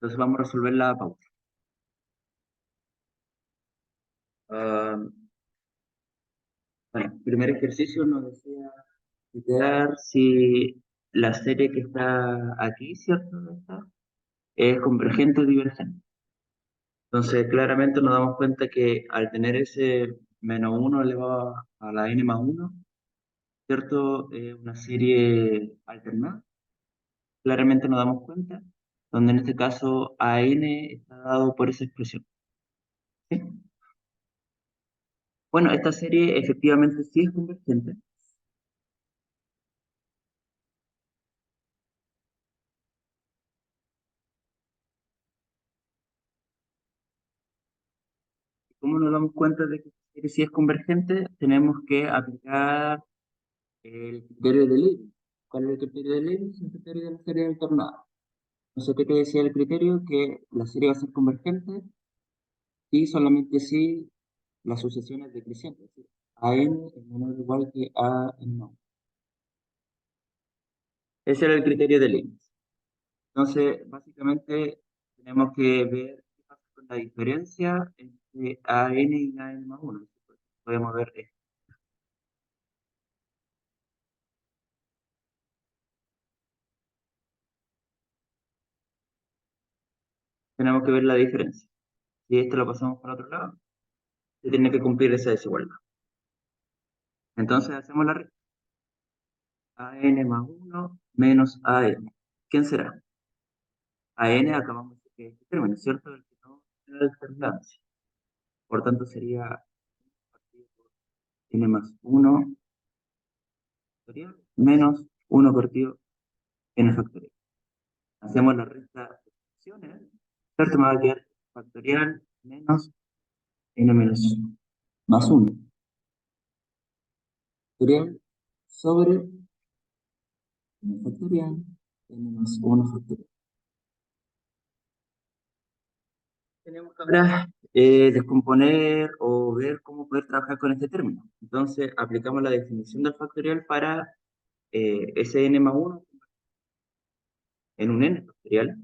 Entonces vamos a resolver la pauta. Ah, bueno, primer ejercicio nos decía idear si la serie que está aquí, ¿cierto? Esta, es convergente o divergente. Entonces claramente nos damos cuenta que al tener ese -1 elevado a la n más 1, ¿cierto? Es una serie alternada. Claramente nos damos cuenta, donde en este caso a n está dado por esa expresión. ¿Sí? Bueno, esta serie efectivamente sí es convergente. ¿Cómo nos damos cuenta de que esta serie sí es convergente? Tenemos que aplicar el criterio de Leibniz. ¿Cuál es el criterio de Leibniz? El criterio de la serie alternada. No sé qué te decía el criterio, que la serie va a ser convergente y solamente si las sucesiones decrecientes, es decir, a n es menor o igual que a n más. Ese era el criterio de Leibniz. Entonces, básicamente, tenemos que ver qué pasa con la diferencia entre a n y a n más 1. Podemos ver esto. Tenemos que ver la diferencia. Si esto lo pasamos para otro lado, se tiene que cumplir esa desigualdad. Entonces hacemos la regla. A n más 1 menos a n. ¿Quién será? A n acabamos de decir que es este término, ¿cierto? El que no tiene alternancia. Por tanto sería partido por n más 1 factorial menos 1 partido n factorial. Hacemos la resta de fracciones, ¿cierto? Me va a quedar factorial menos n menos 1 más 1 factorial sobre n factorial n más 1 factorial. Tenemos que ahora descomponer o ver cómo poder trabajar con este término. Entonces, aplicamos la definición del factorial para ese n más 1 en un n factorial.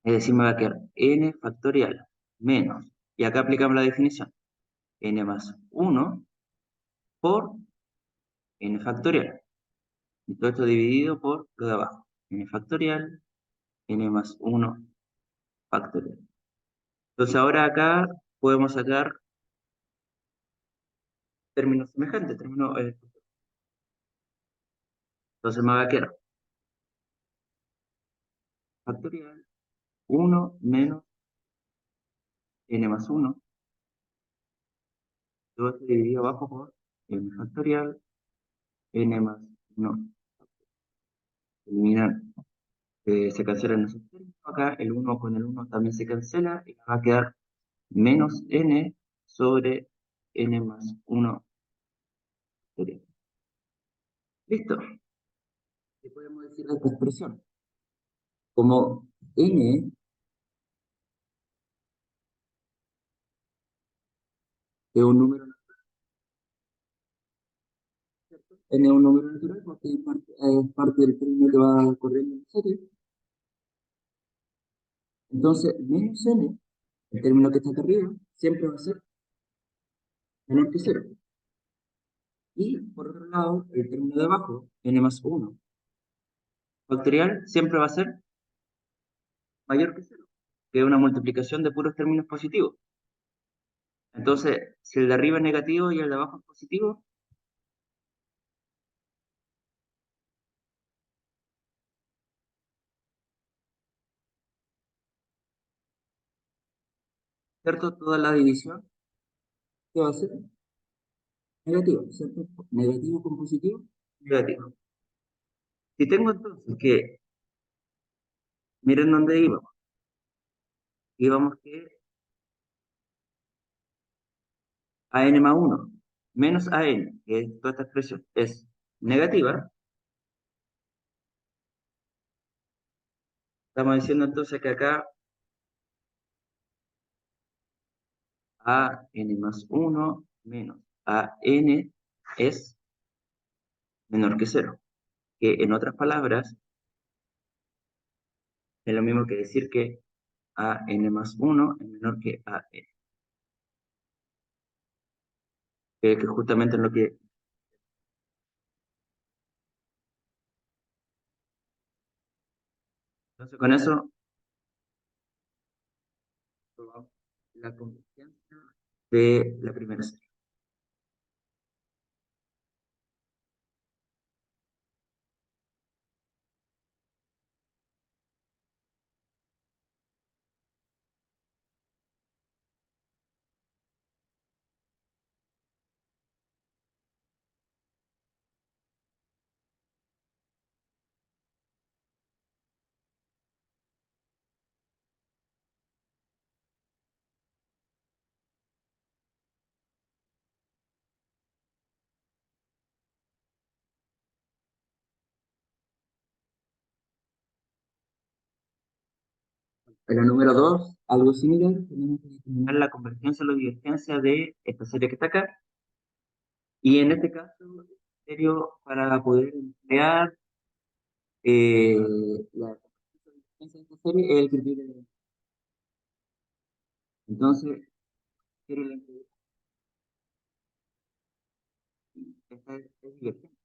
Es decir, me va a quedar n factorial menos, y acá aplicamos la definición, n más 1 por n factorial. Y todo esto dividido por lo de abajo. N factorial, n más 1 factorial. Entonces ahora acá podemos sacar términos semejantes, términos, entonces me va a quedar factorial 1 menos n más 1, todo esto dividido abajo por n factorial, n más 1. Eliminar, se cancelan esos términos. Acá el 1 con el 1 también se cancela y nos va a quedar menos n sobre n más 1 factorial. ¿Listo? ¿Qué podemos decir de esta expresión? Como n es un número natural, ¿cierto? N es un número natural porque es parte del término que va corriendo en serie. Entonces, menos n, el término que está acá arriba, siempre va a ser menor que cero. Y por otro lado, el término de abajo, n más 1 factorial, siempre va a ser mayor que cero, que es una multiplicación de puros términos positivos. Entonces, si el de arriba es negativo y el de abajo es positivo, ¿cierto? Toda la división, ¿qué va a ser? Negativo, ¿cierto? Negativo con positivo, negativo. Si tengo entonces que, miren dónde íbamos. Íbamos que a n más 1 menos a n, que es toda esta expresión, es negativa. Estamos diciendo entonces que acá a n más 1 menos a n es menor que cero. Que en otras palabras, Es lo mismo que decir que a n más 1 es menor que a n, que justamente es lo que... Entonces con eso probamos la convergencia de la primera serie. En la número 2, algo similar, tenemos que determinar la convergencia o la divergencia de esta serie que está acá. Y en este caso, el criterio para poder emplear la convergencia de esta serie es el criterio de... Entonces, criterio de la integral, esta es divergente.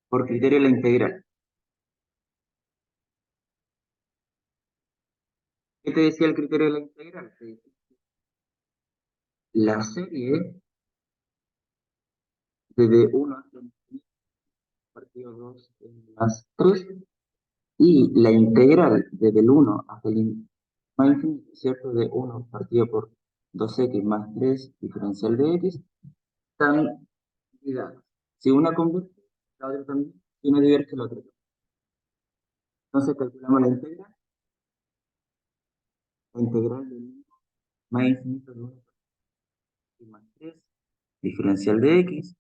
Por criterio de la integral. ¿Qué te decía el criterio de la integral? Te decía la serie desde 1 hasta el infinito, partido 2 en las 3, y la integral desde el 1 hasta el más infinito, ¿cierto? De 1 partido por 2x más 3 diferencial de x, están ligadas. Si una converge, la otra también. Si una diverge, la otra también. Entonces calculamos la integral del más infinito de 1 y más 3 diferencial de x.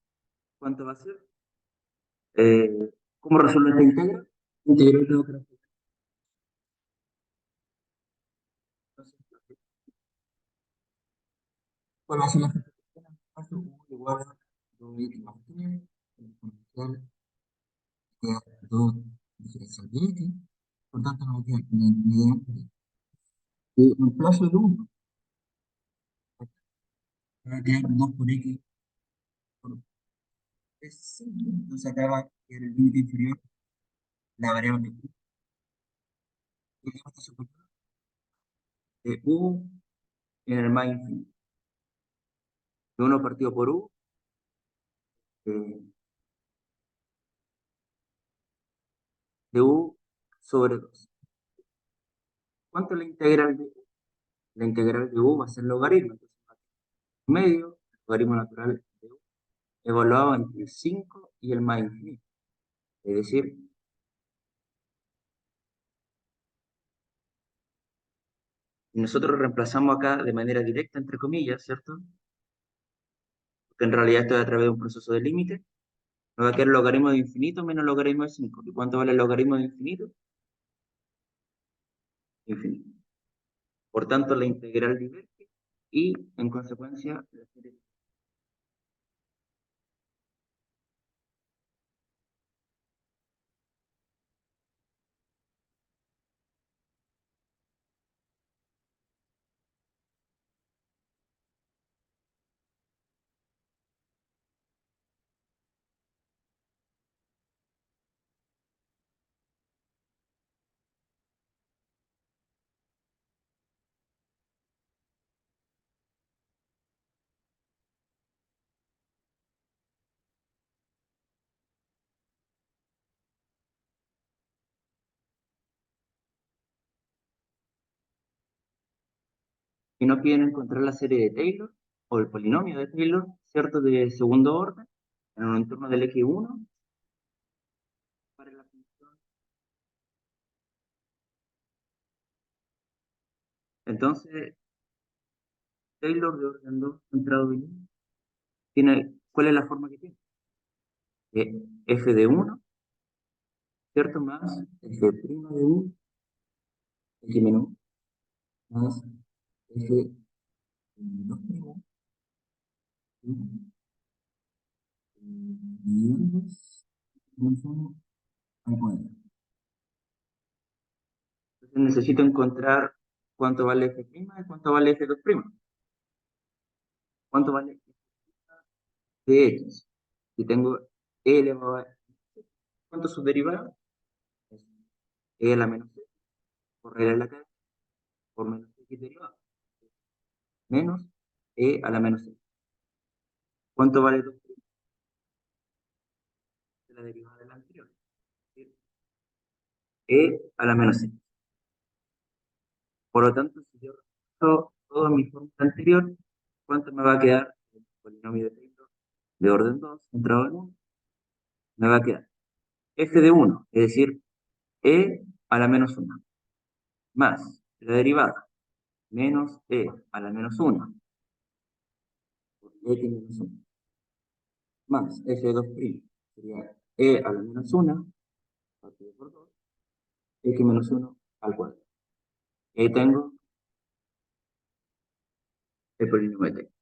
¿Cuánto va a ser? ¿Cómo resuelve esta integral? Integral de otra. Entonces, ¿cuál va a ser la caso u igual a 2x más 3, exponencial de 2 diferencial de x? Por tanto, no queda la integral de un plazo de 1. Va a quedar 2 por x por es 5. Entonces acá va a quedar el límite inferior, la variable u, y el límite superior de u en el más infinito. De 1 partido por u, eh, de u sobre 2. ¿Cuánto es la integral de u? La integral de u va a ser logaritmo. Entonces, medio, el logaritmo natural de u, evaluado entre el 5 y el más infinito. Es decir, nosotros reemplazamos acá de manera directa, entre comillas, ¿cierto? Porque en realidad esto es a través de un proceso de límite. Nos va a quedar el logaritmo de infinito menos el logaritmo de 5. ¿Y cuánto vale el logaritmo de infinito? Infinito. Por tanto, la integral diverge y, en consecuencia, la serie. Y nos piden encontrar la serie de Taylor o el polinomio de Taylor, ¿cierto? De segundo orden, en un entorno del X1 para la función. Entonces, Taylor de orden 2 centrado en 1, tiene, ¿cuál es la forma que tiene? F de 1, ¿cierto? Más F' de 1, X menos 1, más F 2 primo, menos 1 al cuadrado. Entonces necesito encontrar cuánto vale f' y cuánto vale f2'. ¿Cuánto vale de x? Si tengo e elevado a... ¿Cuánto es su derivada? Es e a la menos x por regla de la cadena por menos x derivada. Menos e a la menos x. ¿Cuánto vale 2' de la derivada de la anterior? E a la menos x. Por lo tanto, si yo resto toda mi fórmula anterior, ¿cuánto me va a quedar? El polinomio de Taylor de orden 2 centrado en 1, me va a quedar f de 1, es decir, e a la menos 1, más la derivada, menos e a la menos 1, por x menos 1, más f de 2' sería e a la menos 1, partido por 2, x menos 1 al cuadrado. Y ahí tengo el polinomio de Taylor.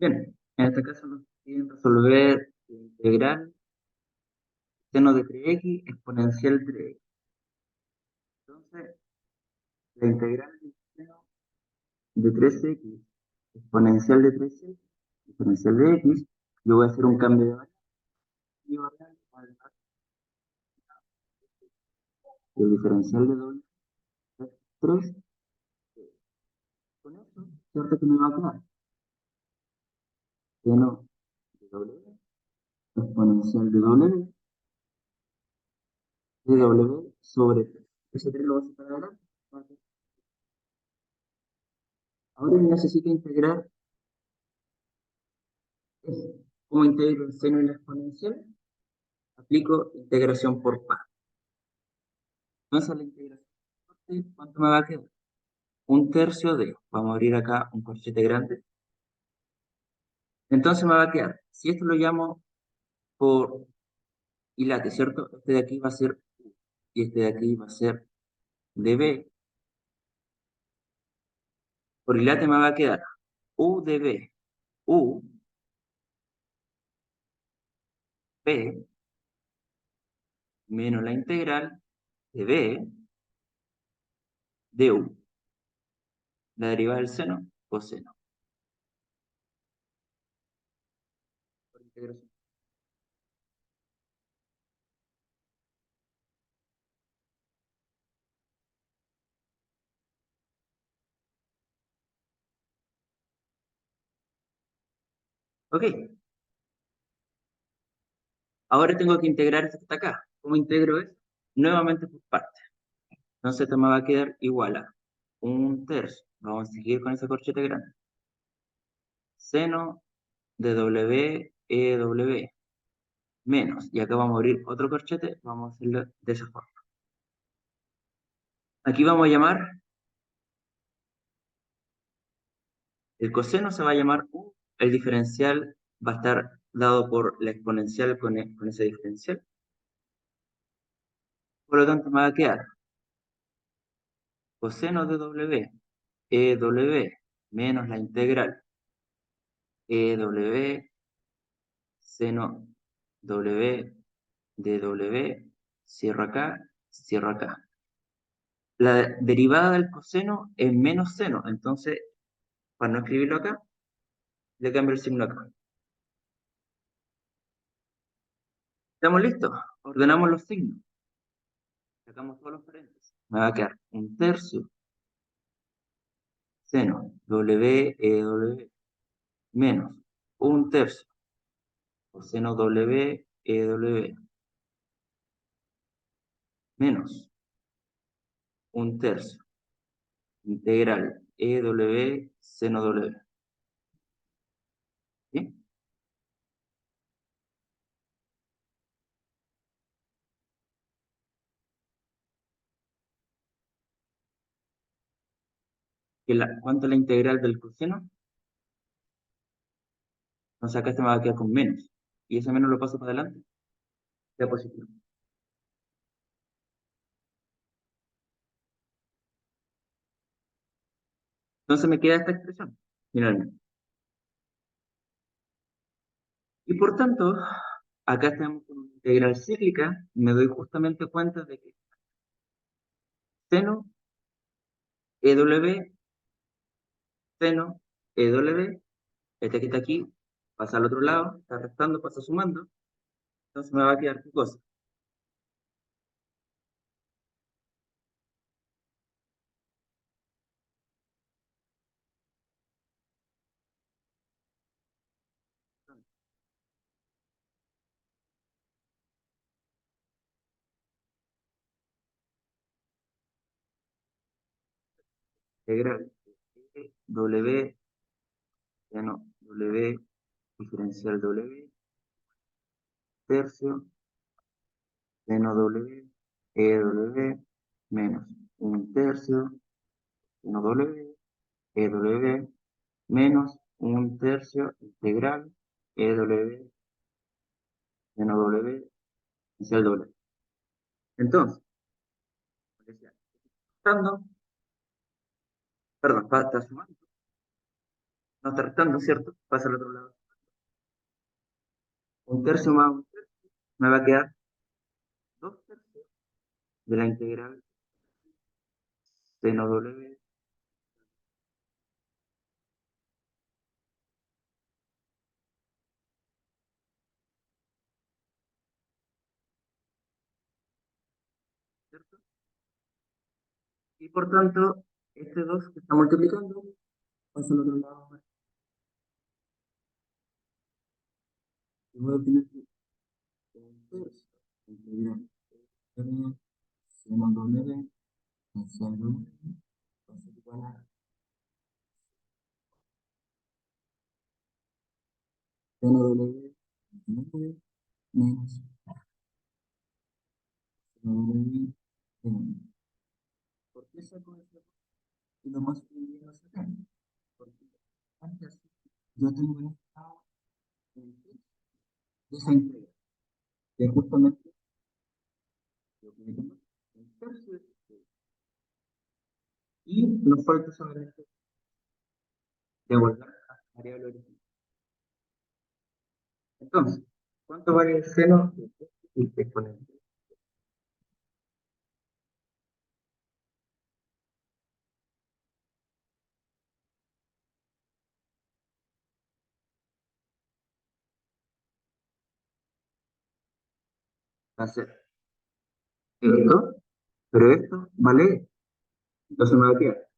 Bien, en este caso nos piden resolver la integral seno de 3x exponencial de 3x. Entonces, la integral del seno de 3x exponencial de 3x, exponencial de x, yo voy a hacer un cambio de variable, el diferencial de doble es 3, con eso, ¿cierto que me va a quedar? Seno de w exponencial de w sobre 3. Ese 3 lo voy a sacar adelante. Ahora necesito integrar esto. ¿Cómo integro el seno y la exponencial? Aplico integración por par. Entonces la integración por par, ¿cuánto me va a quedar? Un tercio de, vamos a abrir acá un corchete grande. Entonces me va a quedar, si esto lo llamo por hilate, ¿cierto? Este de aquí va a ser U y este de aquí va a ser dB. Por hilate me va a quedar U dB, U, P, menos la integral de B de U. La derivada del seno, coseno. Por integración. Ok, ahora tengo que integrar esto que está acá. ¿Cómo integro esto? Nuevamente por partes. Entonces esto me va a quedar igual a un tercio. Vamos a seguir con ese corchete grande. Seno de W, E, W, menos. Y acá vamos a abrir otro corchete, vamos a hacerlo de esa forma. Aquí vamos a llamar, el coseno se va a llamar U, el diferencial va a estar dado por la exponencial con ese diferencial. Por lo tanto, me va a quedar coseno de W, E, W, menos la integral E, W, seno W, de W, cierro acá. La derivada del coseno es menos seno, entonces, para no escribirlo acá, le cambio el signo acá. ¿Estamos listos? Ordenamos los signos. Sacamos todos los paréntesis. Me va a quedar un tercio seno W, E, W, menos un tercio coseno W, E, W, menos un tercio, integral EW seno W. ¿Sí? ¿Cuánto es la integral del coseno? Entonces acá este me va a quedar con menos. Y ese menos lo paso para adelante, sea positivo. Entonces me queda esta expresión, finalmente. Y por tanto, acá tenemos una integral cíclica, y me doy justamente cuenta de que seno EW, seno EW, este que está aquí, pasa al otro lado, está restando, pasa sumando, entonces me va a quedar qué cosa. Integral W, seno W, diferencial W, tercio, seno W, EW, menos un tercio, seno W, EW, menos un tercio, integral, EW, seno W, diferencial W. Entonces, decía, restando, perdón, está sumando, no está restando, ¿cierto? Pasa al otro lado. Un tercio más un tercio, me va a quedar dos tercios de la integral seno W, ¿cierto? Y por tanto, este 2 que está multiplicando, pasa al otro lado. Y voy a obtener un tercio integral W, seno W, diferencial W, va a ser igual a seno W, 29, menos seno W, 1. ¿Por qué saco esto? Y lo más que viene a sacar. Porque antes yo tengo un estado de esa integral, que es justamente lo que me tengo, un tercio de esta integral. Y nos falta solamente devolver a la variable original. Entonces, ¿cuánto vale el seno de este exponente? Va a ser esto, pero esto vale, entonces me va a quedar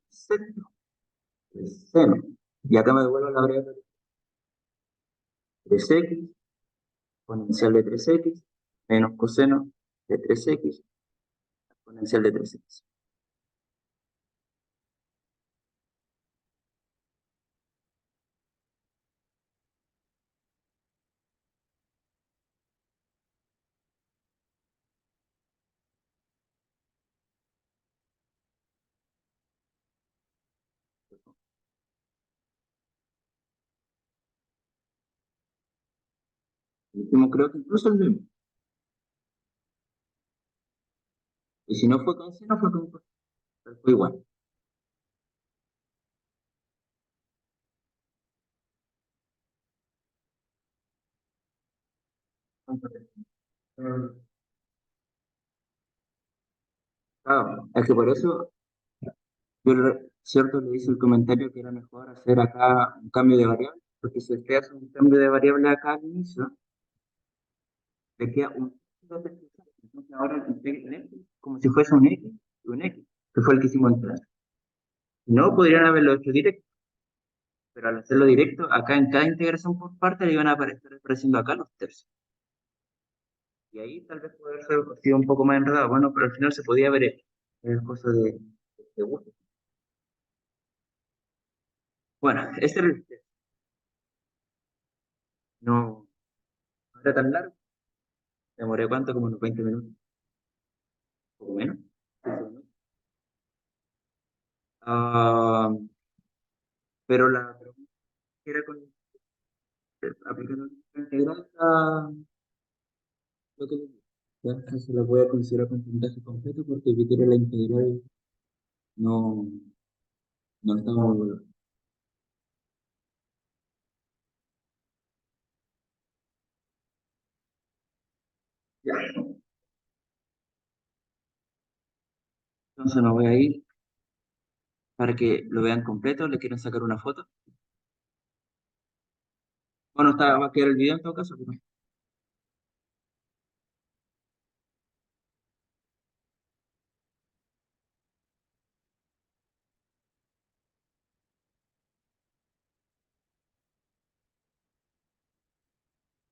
seno de seno. Y acá me devuelvo la variable de 3x, exponencial de 3x, menos coseno de 3x, exponencial de 3x. El último creo que incluso el mismo. Y si no fue con seno, fue con coseno, pero fue igual. Claro, es que por eso yo, cierto, le hice el comentario que era mejor hacer acá un cambio de variable, porque si usted hace un cambio de variable acá al inicio, le queda un entonces ahora integren X como si fuese un X, que fue el que hicimos entrar. No podrían haberlo hecho directo, pero al hacerlo directo, acá en cada integración por parte le iban a aparecer apareciendo acá los tercios. Y ahí tal vez puede haber sido un poco más enredado, bueno, pero al final se podía ver esto. es cosa de gusto. Bueno, este era el test. No, no era tan largo. Demoré cuánto, como unos 20 minutos, poco menos. 15 minutos. Ah, pero la pregunta era con aplicando la integral a lo que le di. Ya, entonces la voy a considerar con puntaje completo porque vi que era la integral no, no estaba muy bueno. Ya, entonces me voy a ir para que lo vean completo. ¿Le quieren sacar una foto? Bueno, está, va a quedar el video en todo caso, pero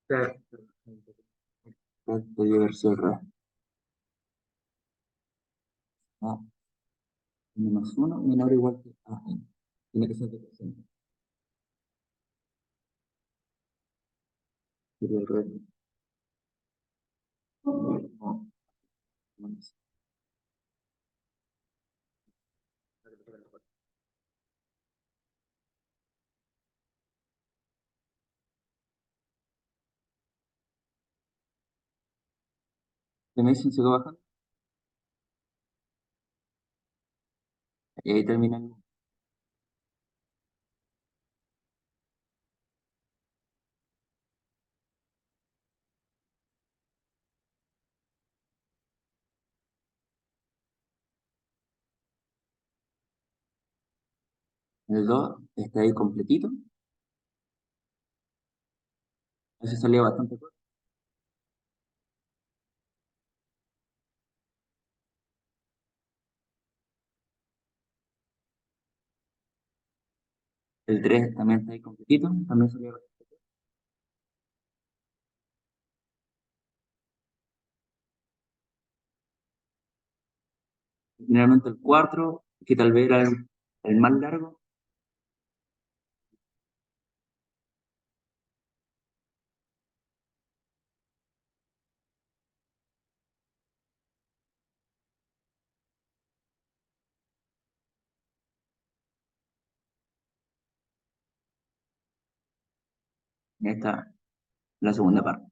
está, podría haber sido raro. Ah, menos uno menor o igual que a n. Tiene que ser de presente. Sería el resto. No, no es. ¿Se me dicen sigo bajando? Y ahí termina el 2, está ahí completito. Ese salía bastante corto. El 3 también está ahí completito. También salía bastante. Generalmente el 4, que tal vez era el más largo, está la segunda parte.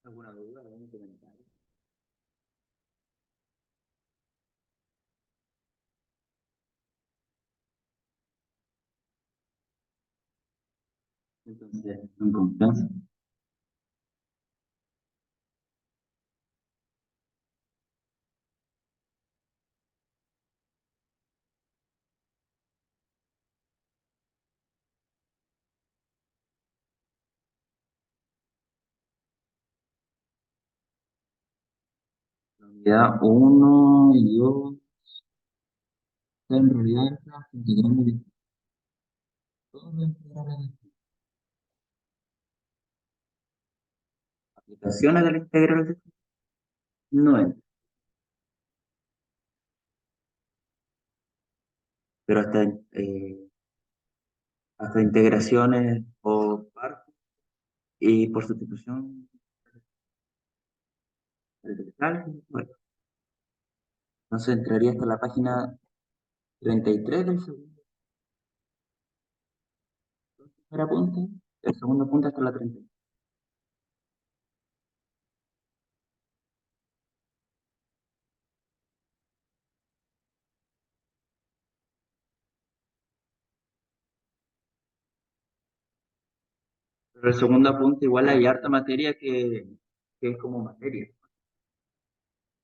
¿Alguna duda, algún comentario? Entonces, en confianza. La unidad 1 y 2, en realidad, las integrales de todas las integrales de aplicaciones de la integral de no es, pero hasta integraciones por partes y por sustitución del cálculo. Bueno, entonces entraría hasta la página 33 del primer apunte, el segundo punto hasta la 30. Pero el segundo apunte igual hay harta materia que es como materia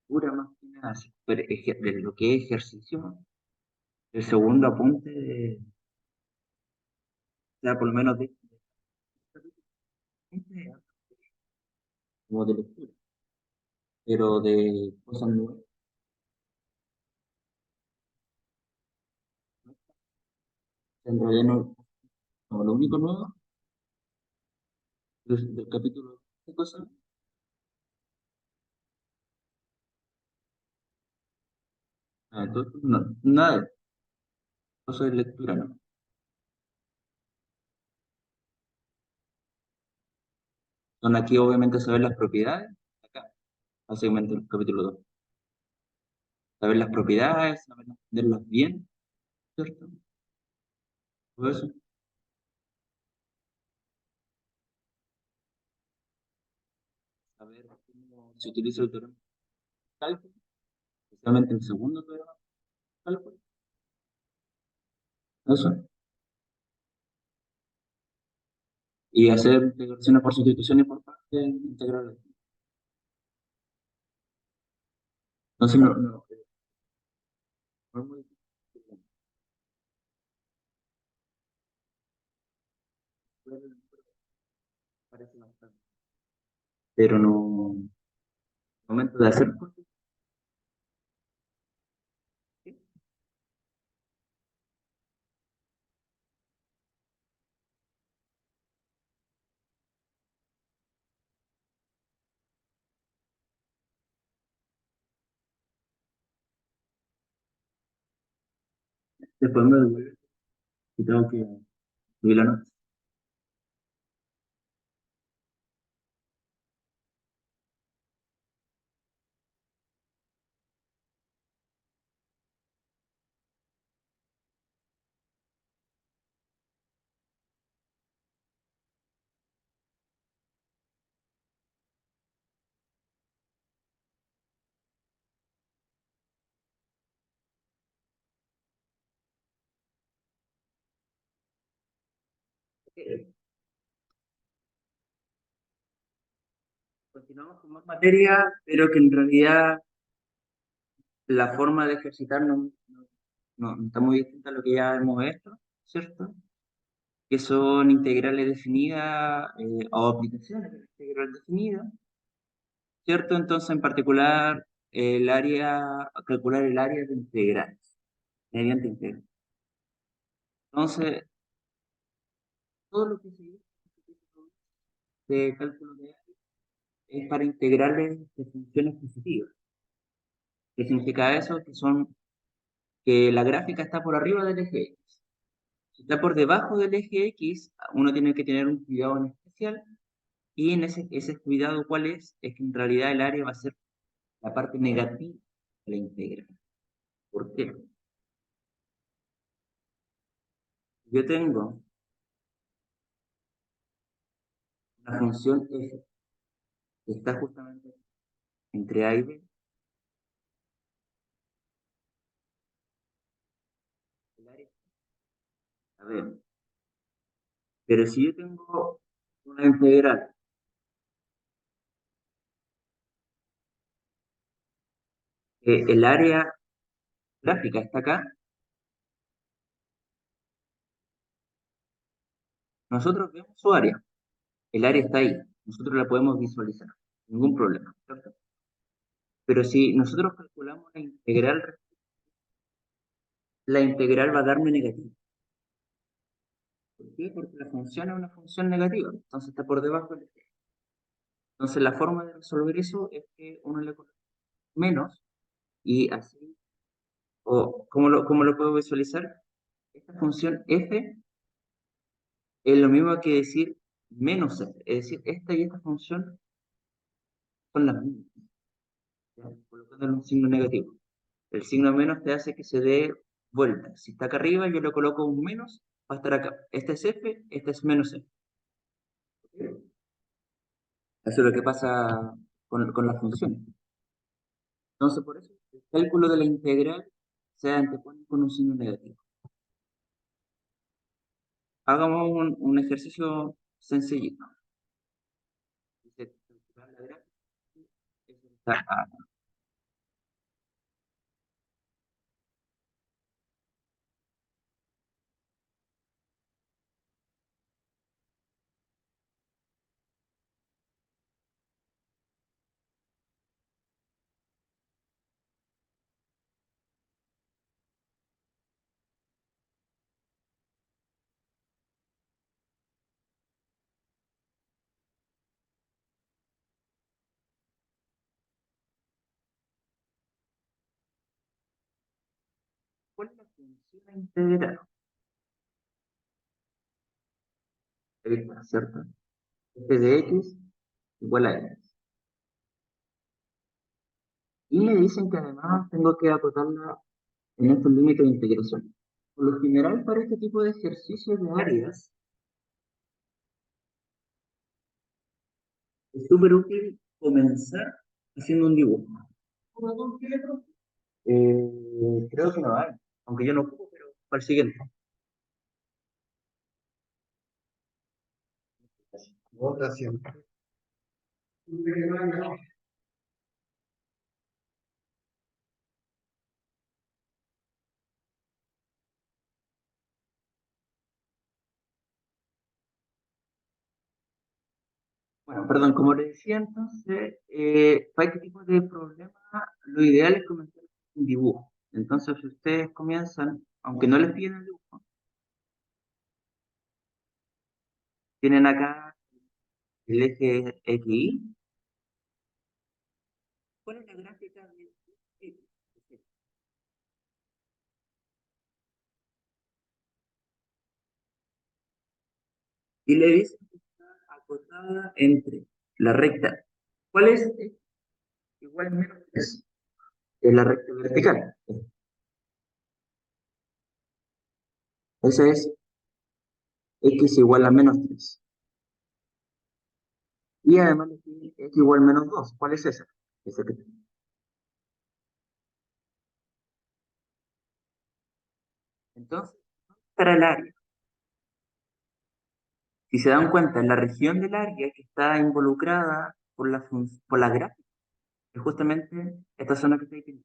pura más que nada, así, pero de lo que es ejercicio, el segundo apunte, o sea, por lo menos como de lectura, pero de cosas nuevas. En realidad no, lo único nuevo del capítulo de cosas, entonces, no, nada de cosas de lectura, ¿no? Son aquí obviamente saber las propiedades, acá, básicamente el capítulo 2 saber las propiedades, saber entenderlas bien, ¿cierto? Todo eso, saber cómo se utiliza el teorema de cálculo, especialmente el segundo teorema de cálculo, eso, y hacer integraciones por sustitución y por parte integrales. Entonces, no es muy difícil, parece bastante, pero no, momento de hacer cosas, ¿sí? Después me devuelve y tengo que subir la nota. Continuamos con más materia, pero que en realidad la forma de ejercitar no está muy distinta a lo que ya hemos visto, ¿cierto? Que son integrales definidas o aplicaciones de la integral definida, ¿cierto? Entonces, en particular, calcular el área de integrales mediante integral. Entonces, todo lo que se dice de cálculo de área es para integrales de funciones positivas. ¿Qué significa eso? Que la gráfica está por arriba del eje X. Si está por debajo del eje X, uno tiene que tener un cuidado en especial. Y en ese cuidado, ¿cuál es? Es que en realidad el área va a ser la parte negativa de la integral. ¿Por qué? Yo tengo una función f, que está justamente entre A y B. El área, a ver, pero si yo tengo una integral, el área gráfica está acá, nosotros vemos su área. El área está ahí, nosotros la podemos visualizar, ningún problema, ¿cierto? Pero si nosotros calculamos la integral va a darme negativa. ¿Por qué? Porque la función es una función negativa, entonces está por debajo del eje. Entonces la forma de resolver eso es que uno le coloca menos y así, o cómo lo puedo visualizar? Esta función f es lo mismo que decir menos f, es decir, esta y esta función son las mismas, ¿ya? Colocándole un signo negativo. El signo menos te hace que se dé vuelta. Si está acá arriba, yo le coloco un menos, va a estar acá. Este es f, este es menos f. Eso es lo que pasa con la función. Entonces, por eso, el cálculo de la integral se antepone con un signo negativo. Hagamos un ejercicio sencillito. Dice, calcular la gráfica, eso está acá. ¿Cuál es la función integral? Esta, ¿cierto? F de x igual a x. Y me dicen que además tengo que acotarla en estos límites de integración. Por lo general, para este tipo de ejercicios de áreas, es súper útil comenzar haciendo un dibujo. Creo que no hay, aunque yo no ocupo, pero para el siguiente. Otra siempre. Bueno, perdón, como le decía entonces, para este tipo de problemas, lo ideal es comenzar un dibujo. Entonces, si ustedes comienzan, aunque no les piden el dibujo, tienen acá el eje XY. ¿Cuál es la gráfica de X? Y le dicen que está acotada entre la recta. ¿Cuál es? Igual menos 3. Es la recta vertical. Esa es x igual a menos 3. Y además le piden x igual a menos 2. ¿Cuál es esa? Esa que entonces, para el área. Si se dan cuenta, la región del área que está involucrada por la gráfica es justamente esta zona que está ahí.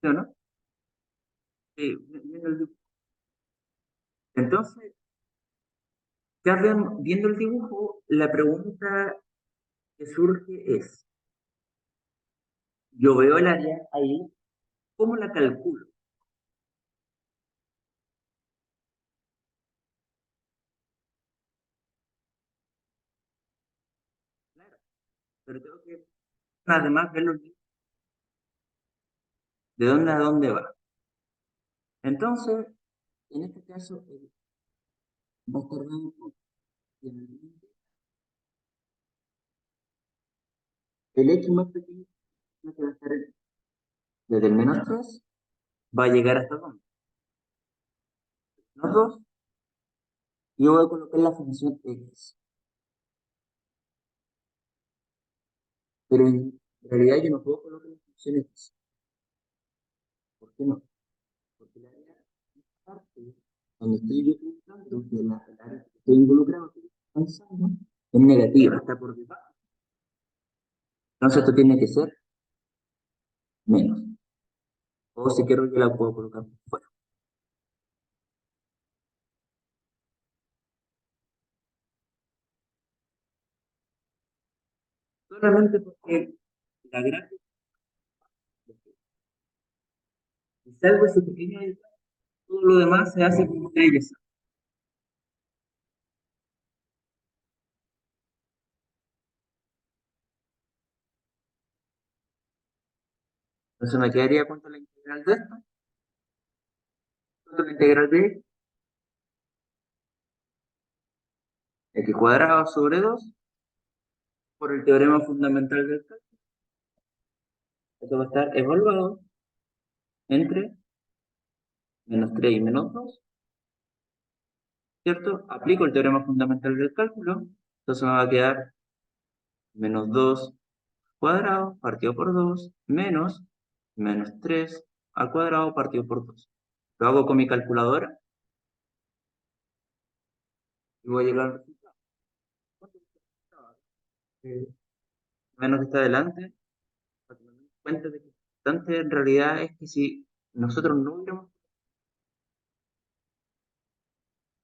¿Sí o no? Sí, viendo el dibujo. Entonces, ya viendo el dibujo, la pregunta que surge es, yo veo el área ahí, ¿cómo la calculo? Claro, pero tengo que además ver de dónde a dónde va. Entonces, en este caso, va a estar dado por El x más pequeño que va a estar desde el menos 3 va a llegar hasta dónde? Menos 2. Y yo voy a colocar la función x. Pero en realidad yo no puedo colocar la función x. ¿Por qué no? Porque la área parte donde estoy yo pensando, de la área que estoy involucrado, que estoy pensando, es negativa, está por debajo. Entonces esto tiene que ser menos. O si quiero yo la puedo colocar por fuera. Solamente porque la gráfica, si salvo ese pequeño detalle, todo lo demás se hace como ustedes ya saben. Entonces me quedaría cuánto es la integral de esto, cuánto es la integral de x cuadrado sobre 2 por el teorema fundamental del cálculo. Esto va a estar evaluado entre menos 3 y menos 2, ¿cierto? Aplico el teorema fundamental del cálculo, entonces me va a quedar menos 2 cuadrado partido por 2 menos 3 al cuadrado partido por 2. Lo hago con mi calculadora y voy a llegar al resultado. ¿Cuánto es el resultado? Menos que está adelante, para que nos demos cuenta de que lo importante en realidad es que si nosotros no hubiéramos,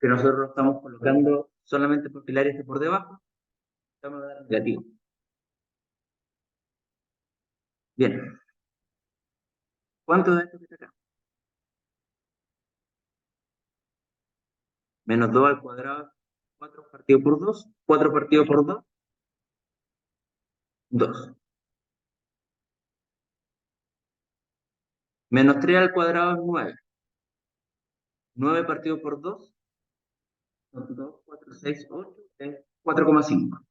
que nosotros lo estamos colocando solamente porque el área esté por debajo, estamos a dar negativo. Bien, ¿cuánto de esto que está acá? Menos 2 al cuadrado, 4 partido por 2, 4 partido por 2, 2. Menos 3 al cuadrado es 9. 9 partido por 2, son 2, 4, 6, 8, es 4,5,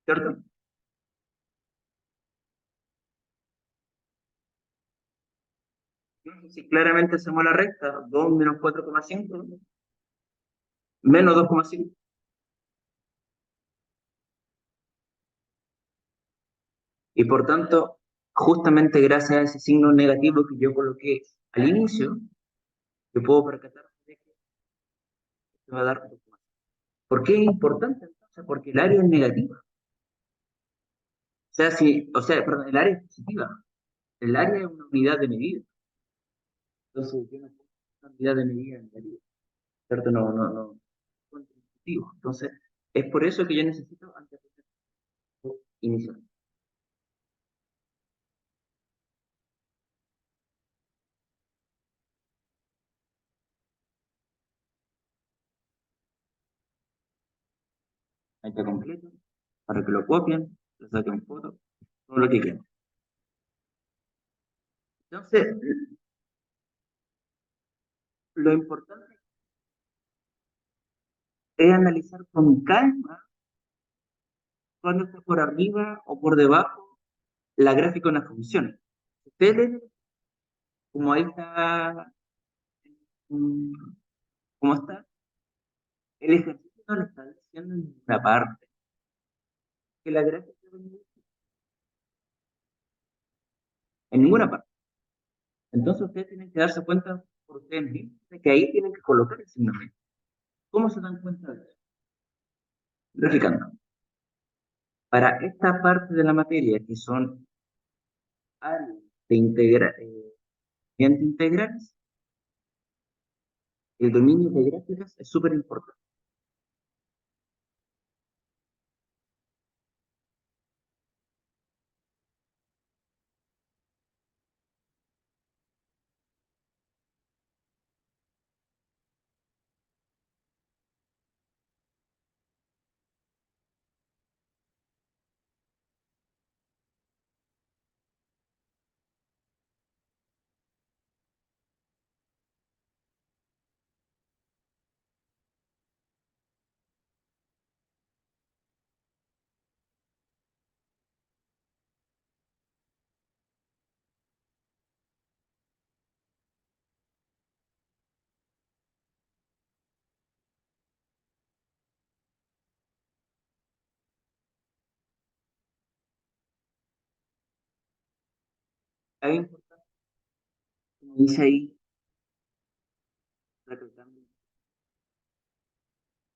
¿cierto? Si claramente hacemos la recta, 2 menos 4,5, menos 2,5. Y por tanto, justamente gracias a ese signo negativo que yo coloqué al inicio, yo puedo percatar de que se va a dar 2,5. ¿Por qué es importante entonces? Porque el área es negativa. Perdón, el área es positiva. El área es una unidad de medida. Entonces, yo no puedo una unidad de medida negativa, ¿cierto? No. Contributivo. Entonces, es por eso que yo necesito antes de iniciar. Ahí está completo, para que lo copien, lo saquen foto, todo lo que quieran. Entonces, lo importante es analizar con calma cuando está por arriba o por debajo la gráfica de una función. Ustedes, como ahí está, mm, como está, el ejercicio no lo está diciendo en ninguna parte, que la gráfica en ninguna parte. Entonces ustedes tienen que darse cuenta por ustedes mismos de que ahí tienen que colocar el signo menos. ¿Cómo se dan cuenta de eso? Graficando. Para esta parte de la materia, que son áreas de integrales, el dominio de gráficas es súper importante. Es importante, como dice ahí, recalcando,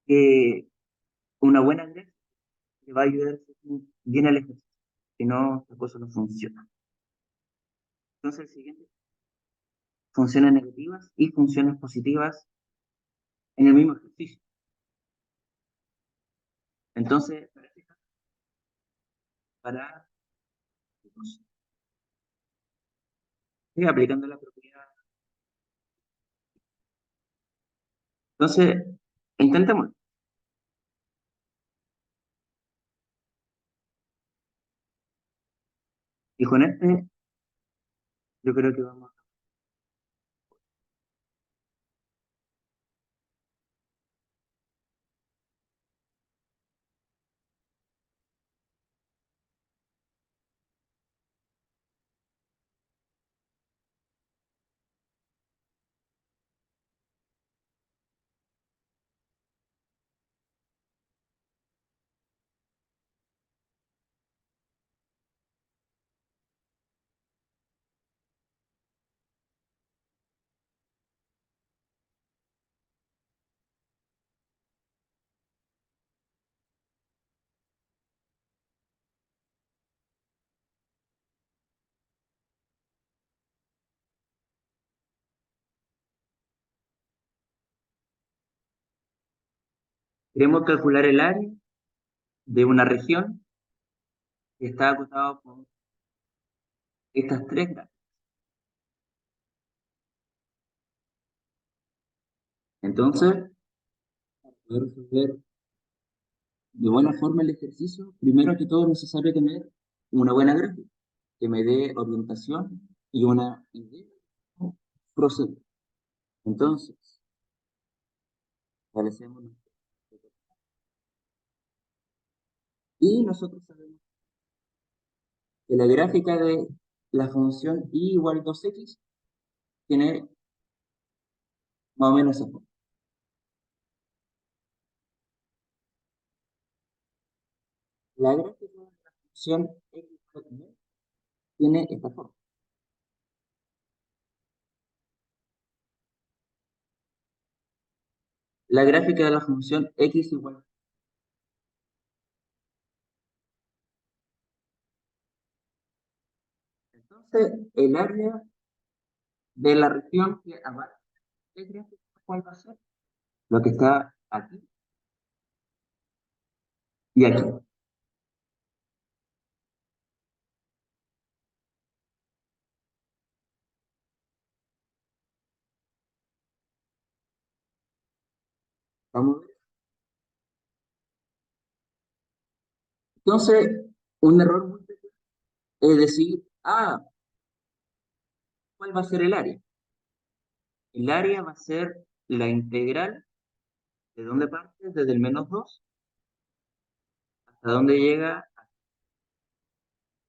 que una buena gráfica te va a ayudar a hacer bien el ejercicio, si no, la cosa no funciona. Entonces, el siguiente, funciones negativas y funciones positivas en el mismo ejercicio. Entonces, para sigue aplicando la propiedad. Entonces, intentemos. Y con este, yo creo que vamos. Queremos calcular el área de una región que está acotado por estas tres gráficas. Entonces, para poder resolver de buena forma el ejercicio, primero que todo es necesario tener una buena gráfica que me dé orientación y una idea de cómo proceder. Entonces, establecemos y nosotros sabemos que la gráfica de la función y igual 2x tiene más o menos esa forma. La gráfica de la función x tiene esta forma. La gráfica de la función x igual. Entonces, el área de la región que abarca el gráfico, ¿cuál va a ser? Lo que está aquí y aquí. Vamos a ver. Entonces, un error muy frecuente es decir, ¿cuál va a ser el área? El área va a ser la integral de dónde parte, desde el -2 hasta dónde llega.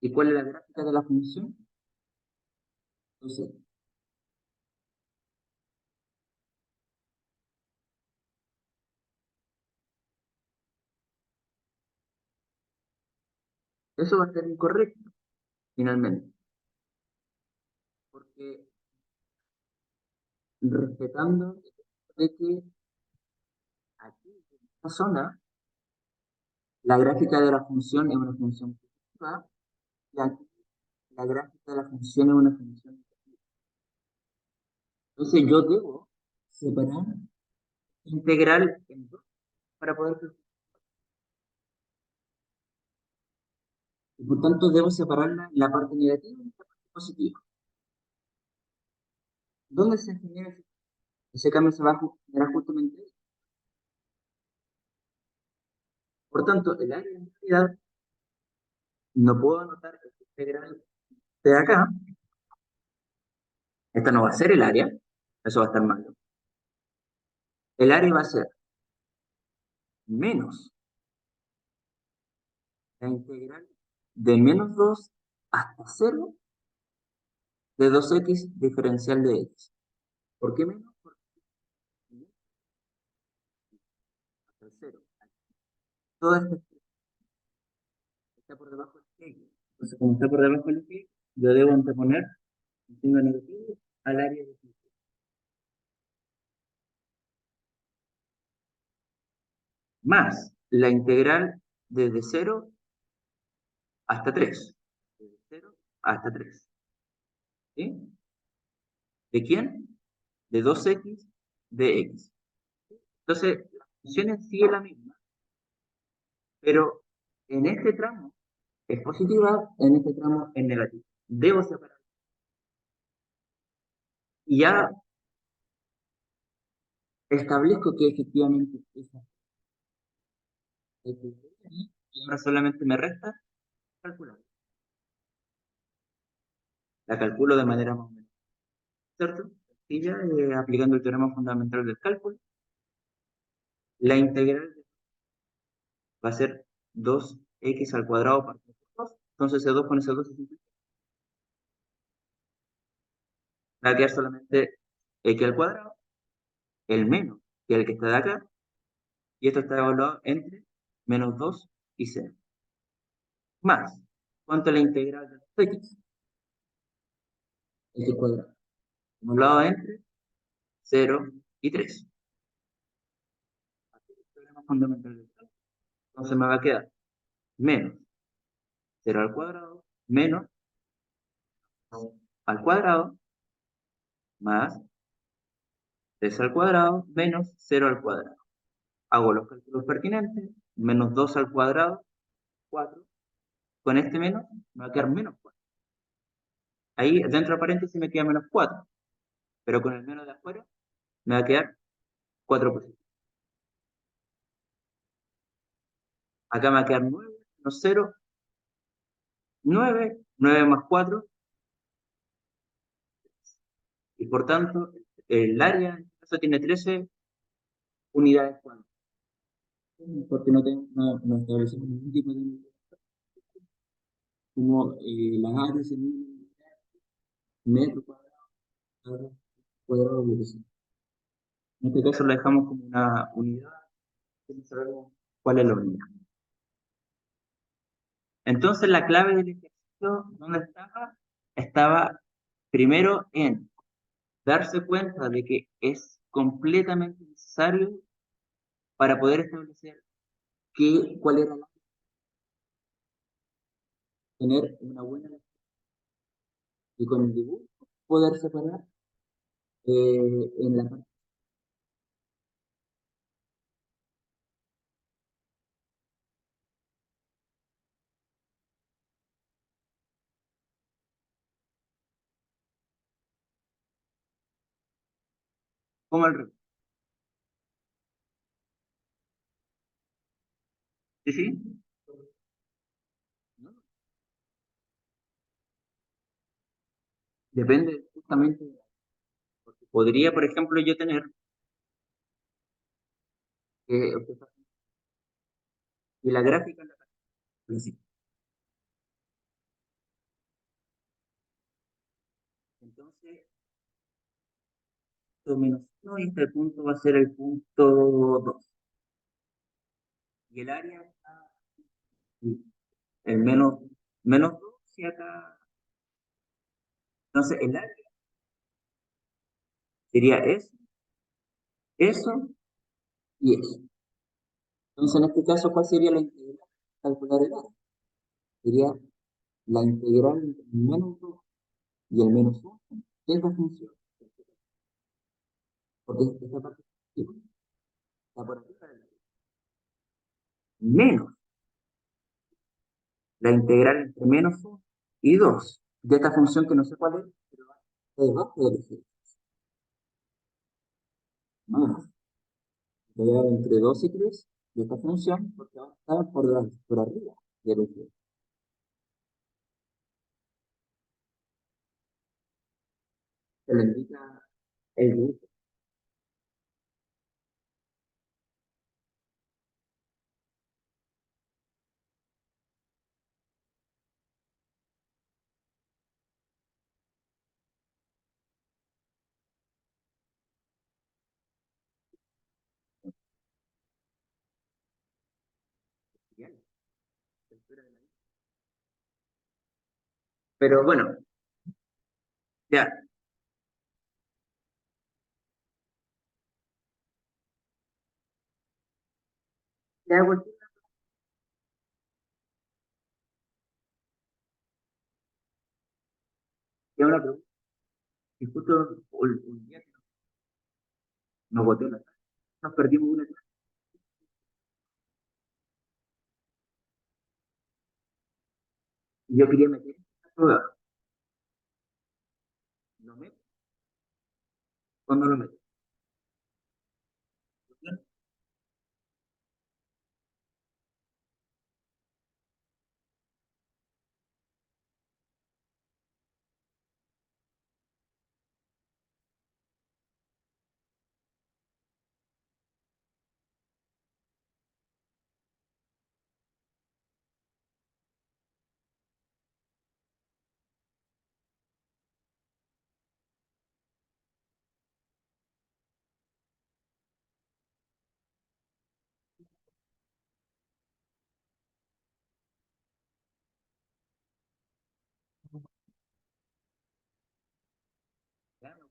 ¿Y cuál es la gráfica de la función? Entonces, eso va a ser incorrecto, finalmente, porque respetando de que aquí, en esta zona, la gráfica de la función es una función positiva y aquí la gráfica de la función es una función negativa. Entonces yo debo separar integral en dos para poder y por tanto debo separarla en la parte negativa y la parte positiva. ¿Dónde se genera ese cambio? Se va a generar justamente ahí. Por tanto, el área de unidad no puedo anotar esta integral de acá. Esta no va a ser el área, eso va a estar mal. El área va a ser menos la integral de -2 hasta 0 de 2x diferencial de x. ¿Por qué menos? Porque hasta el 0. Todo esto está por debajo del x. Entonces, como está por debajo del x, yo debo anteponer un signo negativo al área de cinco. Más la integral desde cero hasta 3. Desde cero hasta 3. ¿Sí? ¿De quién? De 2x de x. Entonces, la función en sí es la misma, pero en este tramo es positiva, en este tramo es negativa. Debo separar. Y ya establezco que efectivamente esa x y ahora solamente me resta calcular. La calculo de manera más o menos, ¿cierto? Sencilla, aplicando el teorema fundamental del cálculo. La integral va a ser 2x al cuadrado partido por 2. Entonces ese 2 con ese 2 se simplifica. Va a quedar solamente x al cuadrado, el menos, que es el que está de acá, y esto está evaluado entre menos 2 y 0. Más, ¿cuánto es la integral de 2x? X cuadrado. Evaluado entre 0 y 3. Aquí es el teorema fundamental del cálculo. Entonces me va a quedar menos 0 al cuadrado menos 2 al cuadrado más 3 al cuadrado menos 0 al cuadrado. Hago los cálculos pertinentes, menos 2 al cuadrado, 4. Con este menos me va a quedar menos 4. Ahí dentro de paréntesis me queda menos 4, pero con el menos de afuera me va a quedar 4 positivo. Acá me va a quedar 9 menos 0, 9, 9 más 4, y por tanto el área en este caso tiene 13 unidades cuánticas, porque no establecemos ningún tipo de unidad, como las áreas se miden en metro cuadrado, cuadrado, lo que sea. En este caso la dejamos como una unidad, que no sabemos cuál es la unidad. Entonces la clave del ejercicio, ¿dónde estaba? Estaba primero en darse cuenta de que es completamente necesario para poder establecer cuál era tener una buena y con el dibujo poder separar en la parte. Como el resto. ¿Sí, sí? ¿No? Depende justamente, porque podría, por ejemplo, yo tener que y la gráfica en la parte. Sí. Entonces, esto menos 1 y este punto va a ser el punto 2. Y el área está el menos 2, y acá, entonces el área sería eso y eso. Entonces, en este caso, ¿cuál sería la integral? Calcular el área. Sería la integral entre el menos 2 y el menos 1 de esta función. Porque esta parte está por arriba de la menos la integral entre menos 1 y 2 de esta función que no sé cuál es, pero va debajo del eje. Más la integral entre 2 y 3 de esta función, porque va a estar por arriba del eje. Se le indica el grupo. Pero bueno, Ya, ya, pues, ya una pregunta. Y justo un día que nos boteó la clase, nos perdimos una clase. Y yo quería meter esta prueba. ¿Lo meto o no lo meto? Ya, no.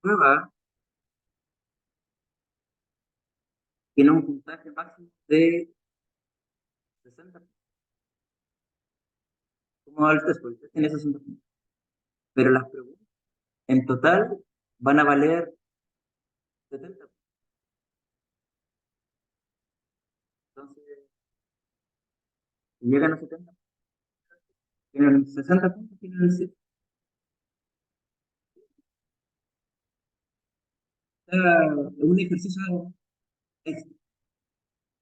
Prueba tiene un puntaje máximo de 60. ¿Cómo va el test? Porque el test tiene 60 puntos. Pero las preguntas en total van a valer 70. Entonces, si llegan a 70, tienen 60 puntos, tienen el 7. Un ejercicio extra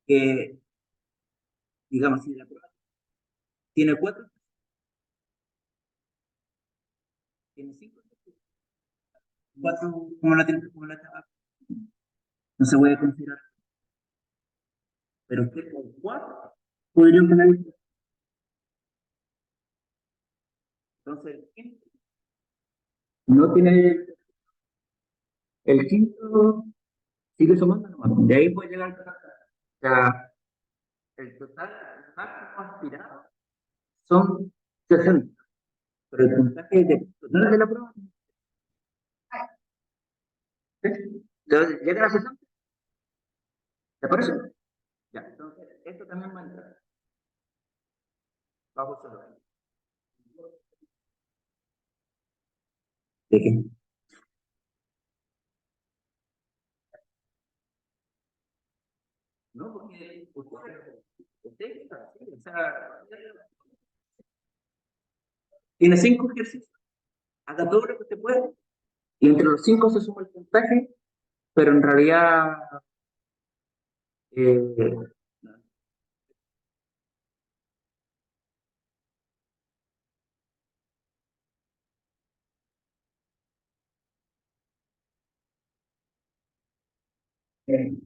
que, digamos, si la prueba tiene 4, tiene 5, 4 como la tiene, como la estaba, no se puede considerar. Pero que con 4 podrían tener. Entonces, el quinto no tiene el quinto, sigue sumando nomás. De ahí puede llegar a. O sea, el total máximo aspirado son 60, pero el puntaje total de la prueba, ¿sí? Entonces, llega a 60, ¿te parece? Ya, entonces, esto también va a entrar bajo solo. ¿De qué? No, porque usted, o sea, tiene 5 ejercicios, haga todo lo que usted puede, y entre los 5 se suma el puntaje, pero en realidad, eh, eh,